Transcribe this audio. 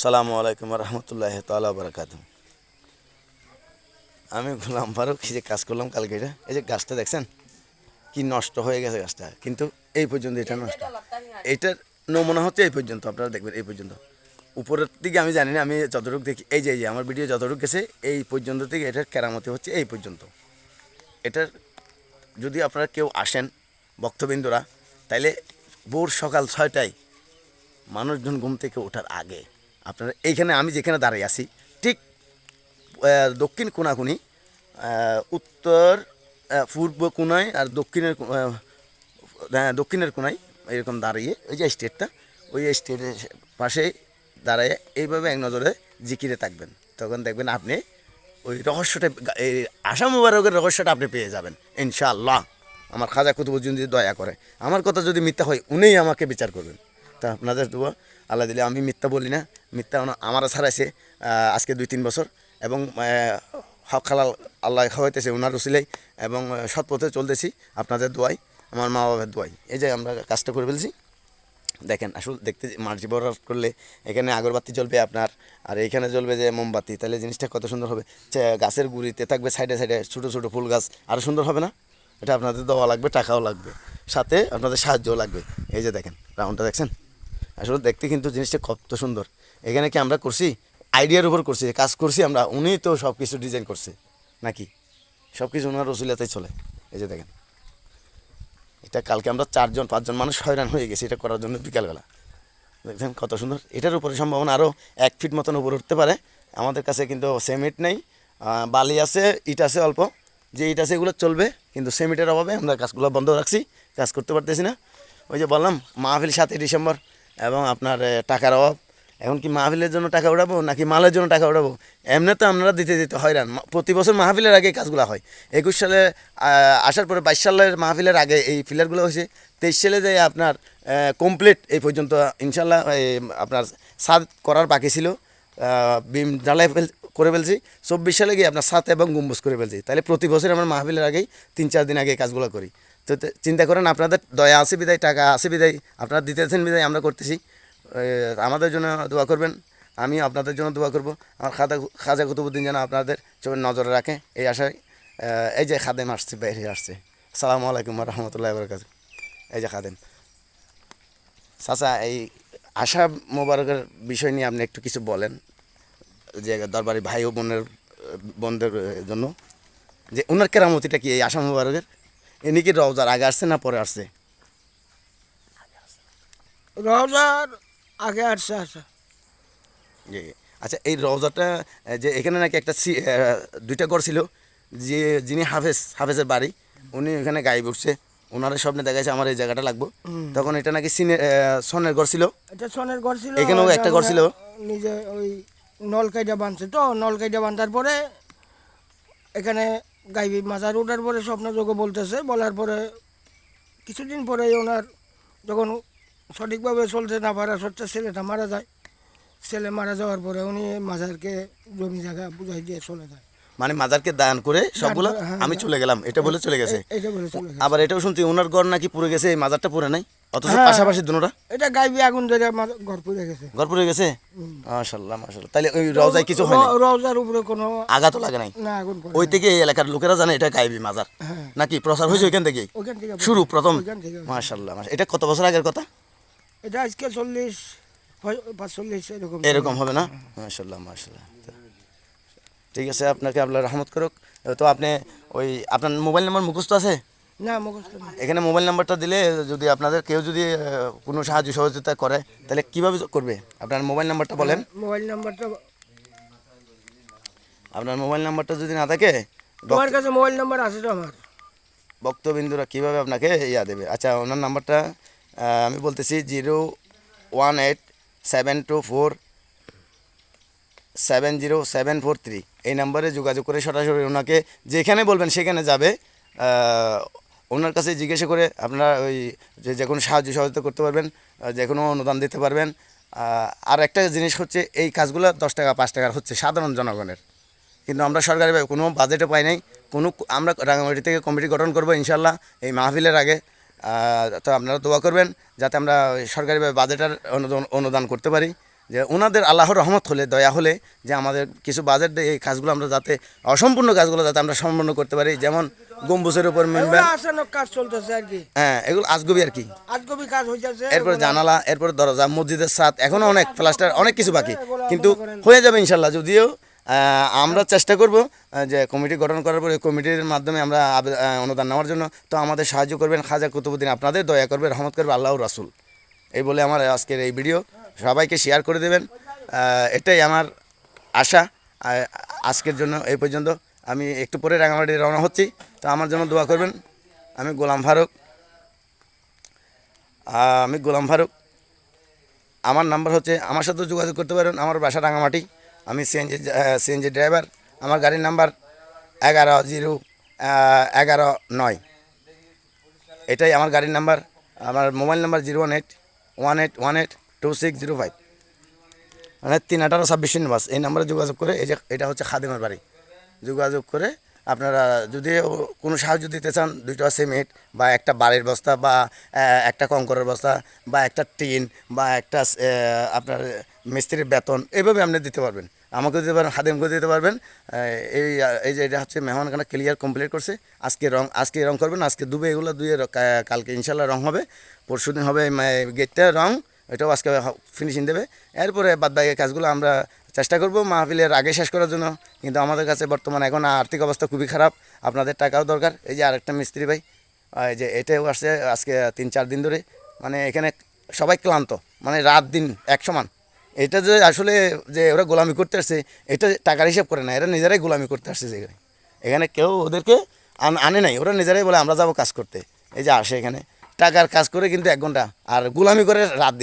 সালামু আলাইকুম রহমতুল্লাহ তাআলা বারাকাতু। আমি গোলাম ফারুক এই যে কাজ করলাম কালকে, এই যে গাছটা দেখছেন কি নষ্ট হয়ে গেছে গাছটা, কিন্তু এই পর্যন্ত এটা নষ্ট। এইটার নমুনা হচ্ছে এই পর্যন্ত, আপনারা দেখবেন এই পর্যন্ত। উপরের দিকে আমি জানি না, আমি যতটুকু দেখি এই যে আমার ভিডিও যতটুকু গেছে এই পর্যন্ত থেকে এটার কেরামতি হচ্ছে এই পর্যন্ত। এটার যদি আপনারা কেউ আসেন ভক্তবৃন্দরা, তাইলে ভোর সকাল 6টায় মানুষজন ঘুম থেকে ওঠার আগে আপনারা এইখানে, আমি যেখানে দাঁড়িয়ে আছি ঠিক দক্ষিণ কোনাকুনি, উত্তর পূর্ব কোনায় আর দক্ষিণের কোনায় এরকম দাঁড়িয়ে ওই যে স্টেটটা, ওই স্টেটের পাশে দাঁড়িয়ে এইভাবে এক নজরে জিকিরে থাকবেন। তখন দেখবেন আপনি ওই রহস্যটা, এই আশা মুবারকের রহস্যটা আপনি পেয়ে যাবেন ইনশাআল্লাহ। আমার খাজা কুতুবুদ্দিন যদি দয়া করে, আমার কথা যদি মিথ্যা হয় উনিই আমাকে বিচার করবেন। তা আপনাদের দোয়া আল্লাহ দিলে, আমি মিথ্যা বলি না। মিথ্যা আমারও ছাড়াইছে আজকে 2-3 বছর, এবং হক হালাল আল্লাহ খাওয়াইতেছে ওনার উসিলাই, এবং সৎ পথে চলতেছি আপনাদের দোয়াই, আমার মা বাবার দোয়াই। এই যে আমরা কাজটা করে ফেলছি, দেখেন আসলে দেখতে মার্জি বড় করলে এখানে আগরবাতি জ্বলবে আপনার, আর এইখানে জ্বলবে যে মোমবাতি, তাহলে জিনিসটা কত সুন্দর হবে। গাছের গুঁড়িতে থাকবে সাইডে সাইডে ছোটো ছোটো ফুল গাছ, আরও সুন্দর হবে না? এটা আপনাদের দেওয়া লাগবে, টাকাও লাগবে, সাথে আপনাদের সাহায্যও লাগবে। এই যে দেখেন রাউন্ডটা দেখছেন, আসলে দেখতে কিন্তু জিনিসটা কত সুন্দর। এখানে কি আমরা করছি আইডিয়ার উপর করছি, কাজ করছি আমরা, উনি তো সব কিছু ডিজাইন করছে নাকি, সব কিছু ওনার রসিলাতেই চলে। এই যে দেখেন, এটা কালকে আমরা 4-5 মানুষ হয়রান হয়ে গেছি এটা করার জন্য বিকালবেলা। দেখছেন কত সুন্দর। এটার উপরে সম্ভাবনা আরও 1 ফিট মতন উপরে উঠতে পারে। আমাদের কাছে কিন্তু সিমেন্ট নেই, বালি আছে, ইট আছে অল্প, যে ইট আছে এগুলো চলবে, কিন্তু সিমেন্টের অভাবে আমরা কাজগুলো বন্ধ রাখছি, কাজ করতে পারতেছি না। ওই যে বললাম মাহফিল 7ই ডিসেম্বর, এবং আপনার টাকার অভাব। এখন কি মাহফিলের জন্য টাকা উঠাবো নাকি মালের জন্য টাকা উঠাবো? এমনি তো আপনারা দিতে দিতে হয়রান। প্রতি বছর মাহফিলের আগে কাজগুলো হয়। 21 সালে আসার পরে 22 সালের মাহফিলের আগে এই পিলারগুলো হয়েছে। 23 সালে যে আপনার কমপ্লিট এই পর্যন্ত ইনশাল্লাহ আপনার ছাদ করার বাকি ছিল, বিম ঢালাই করে ফেলছি। 24 সালে গিয়ে আপনার ছাদ এবং গম্বুজ করে ফেলছি। তাহলে প্রতি বছর আমরা মাহফিলের আগেই 3-4 দিন আগে কাজগুলো করি। তো চিন্তা করেন, আপনাদের দয়া আছে বিদায়, টাকা আছে বিদায়, আপনারা দিতেছেন বিদায় আমরা করতেছি। আমাদের জন্য দোয়া করবেন, আমি আপনাদের জন্য দোয়া করব। আমার খাজা কুতুবুদ্দিন যেন আপনাদের চোখের নজরে রাখে, এই আশায়। এই যে খাদেম আসছে, বাইরে আসছে। আসসালামু আলাইকুম রহমতুল্লাহ বরকাতুহু। এই যে খাদেম চাচা, এই আশা মোবারকের বিষয় নিয়ে আপনি একটু কিছু বলেন, যে দরবারি ভাই ও বোনদের জন্য, যে ওনার কেরামতিটা কি এই আশা মোবারকের? ইনি কি রওজার আগে আসছে না পরে আসছে? রওজার আগে আসছে। জি। আচ্ছা, এই রওজাটা যে এখানে নাকি একটা 2টা ঘর ছিল, যে যিনি হাফেজের বাড়ি, উনি ওখানে গায়ে উঠছে, ওনারা স্বপ্নে দেখাইছে আমার এই জায়গাটা লাগবো। তখন এটা নাকি সনের ঘর ছিল, এটা সনের ঘর ছিল। এখানেও এটা একটা ঘর ছিল। নিজে ওই নলকাইটা বাঁধছে, তো নলকাইটা বাঁধার পরে এখানে গাইবি মাজার ওঠার পরে স্বপ্নযোগে বলতেছে, বলার পরে কিছুদিন পরে ওনার যখন সঠিকভাবে চলতে না পারা সত্ত্বে ছেলেটা মারা যায়। ছেলে মারা যাওয়ার পরে উনি মাজারকে জমি জায়গা বুঝাই দিয়ে চলে যায়। মানে মাজারকে দান করে সবগুলো হ্যাঁ, আমি চলে গেলাম, এটা বলে চলে গেছে। এটা বলে চলে গেছে। আবার এটাও শুনছি ওনার ঘর নাকি পুড়ে গেছে, এই মাজারটা পুরে নাই, অথচ হ্যাঁ, পাশাপাশি দুটোটা এটা গাইবি আগুন ধরে আমার ঘর পুড়ে গেছে। ঘর পুড়ে গেছে। মাশাআল্লাহ মাশাআল্লাহ। তাহলে ওই রওজায় কিছু হয় না, রওজার উপরে কোনো আঘাতও লাগে নাই? না, আগুন পড়ে ওই নাই। থেকে এই এলাকার লোকেরা জানে এটা গায়েবী মাজার হ্যাঁ, নাকি? প্রচার হয়েছে ওইখান থেকেই ওইখান থেকে শুরু প্রথম? ওইখান থেকে। মাশাআল্লাহ মাশাআল্লাহ। এটা কত বছর আগের কথা? এটা আজকে 40-45 এরকম এরকম হবে না? মাশাআল্লাহ মাশাআল্লাহ। ঠিক আছে, আপনাকে আল্লাহ রহমত করুক। তো আপনি ওই আপনার মোবাইল নাম্বার মুখস্থ আছে? না, মুখস্থ না। এখানে মোবাইল নাম্বারটা দিলে যদি আপনাদের কেউ যদি কোনো সাহায্য সহযোগিতা করে, তাহলে কীভাবে করবে? আপনার মোবাইল নাম্বারটা বলেন। মোবাইল নাম্বারটা আপনার মোবাইল নাম্বারটা যদি না থাকে, তোমার কাছে মোবাইল নাম্বার আছে তো আমার? ভক্তবিন্দুরা কীভাবে আপনাকে ইয়া দেবে? আচ্ছা, ওনার নাম্বারটা আমি বলতেছি, 0187247070743। এই নাম্বারে যোগাযোগ করে সরাসরি ওনাকে যেখানে বলবেন সেখানে যাবে। ওনার কাছে জিজ্ঞাসা করে আপনারা ওই যে কোনো সাহায্য সহযোগিতা করতে পারবেন, যে কোনো অনুদান দিতে পারবেন। আর একটা জিনিস হচ্ছে, এই কাজগুলো 10 টাকা 5 টাকার হচ্ছে সাধারণ জনগণের, কিন্তু আমরা সরকারিভাবে কোনো বাজেটে পাই নাই। আমরা রাঙামাটি থেকে কমিটি গঠন করবো ইনশাল্লাহ এই মাহফিলের আগে। তো আপনারা দোয়া করবেন যাতে আমরা সরকারিভাবে বাজেটের অনুদান করতে পারি। যে ওনাদের আল্লাহর রহমত হলে দয়া হলে যে আমাদের কিছু বাজেট দিয়ে এই কাজগুলো আমরা যাতে অসম্পূর্ণ কাজগুলো যাতে আমরা সম্পূর্ণ করতে পারি, যেমন গম্বুজের উপর মেনবেন, এগুলো আসানোর কাজ চলতেছে আর কি, হ্যাঁ এগুলো আজগবি আর কি। আজগবি কাজ হইতেছে। এরপরে জানালা, এরপরে দরজা, মসজিদের ছাদ, এখনও অনেক প্লাস্টার, অনেক কিছু বাকি, কিন্তু হয়ে যাবে ইনশাল্লাহ। যদিও আমরা চেষ্টা করব যে কমিটি গঠন করার পরে কমিটির মাধ্যমে আমরা অনুদান নেওয়ার জন্য, তো আমাদের সাহায্য করবেন খাজা কুতুবুদ্দিন, আপনাদের দয়া করবে, রহমত করবে আল্লাহ রাসূল। এই বলে আমার আজকের এই ভিডিও সবাইকে শেয়ার করে দেবেন, এটাই আমার আশা। আজকের জন্য এই পর্যন্ত। আমি একটু পরে রাঙামাটি রওনা হচ্ছি, তো আমার জন্য দোয়া করবেন। আমি গোলাম ফারুক। আমার নাম্বার হচ্ছে, আমার সাথে যোগাযোগ করতে পারেন। আমার বাসা রাঙামাটি, আমি সিএনজি ড্রাইভার। আমার গাড়ির নাম্বার 110119, এটাই আমার গাড়ির নাম্বার। আমার মোবাইল নাম্বার 01818182605, মানে 31826 বাস। এই নাম্বারে যোগাযোগ করে, এই যে এটা হচ্ছে খাদিমের বাড়ি, যোগাযোগ করে আপনারা যদি কোনো সাহায্য দিতে চান, 2টা সিমেন্ট বা একটা বাড়ির বস্তা বা একটা কংকরের বস্তা বা একটা টিন বা একটা আপনার মিস্ত্রির বেতন, এইভাবে আপনি দিতে পারবেন। আমাকে দিতে পারেন, খাদিমকে দিতে পারবেন। এই যে এটা হচ্ছে মেহমানখানা ক্লিয়ার কমপ্লিট করছে। আজকে রং করবেন, আজকে দুবে এগুলো দুয়ে কালকে ইনশাল্লাহ রং হবে, পরশুদিন হবে গেটটা রং, এটাও আজকে ফিনিশিং দেবে। এরপরে বাদবাকি কাজগুলো আমরা চেষ্টা করব মাহফিলের আগে শেষ করার জন্য, কিন্তু আমাদের কাছে বর্তমানে এখন আর্থিক অবস্থা খুবই খারাপ, আপনাদের টাকাও দরকার। এই যে আরেকটা মিস্ত্রি ভাই, এই যে এটাও আসছে আজকে 3-4 দিন ধরে, মানে এখানে সবাই ক্লান্ত, মানে রাত দিন এক সমান। এটা যে আসলে যে ওরা গোলামি করতে আসছে, এটা টাকার হিসাব করে না, এরা নিজেরাই গোলামি করতে আসছে। যেখানে এখানে কেউ ওদেরকে আনে নাই, ওরা নিজেরাই বলে আমরা যাবো কাজ করতে। এই যে আসে এখানে টাকার কাজ করে কিন্তু 1 ঘন্টা, আর গোলামি করে রাত দিন।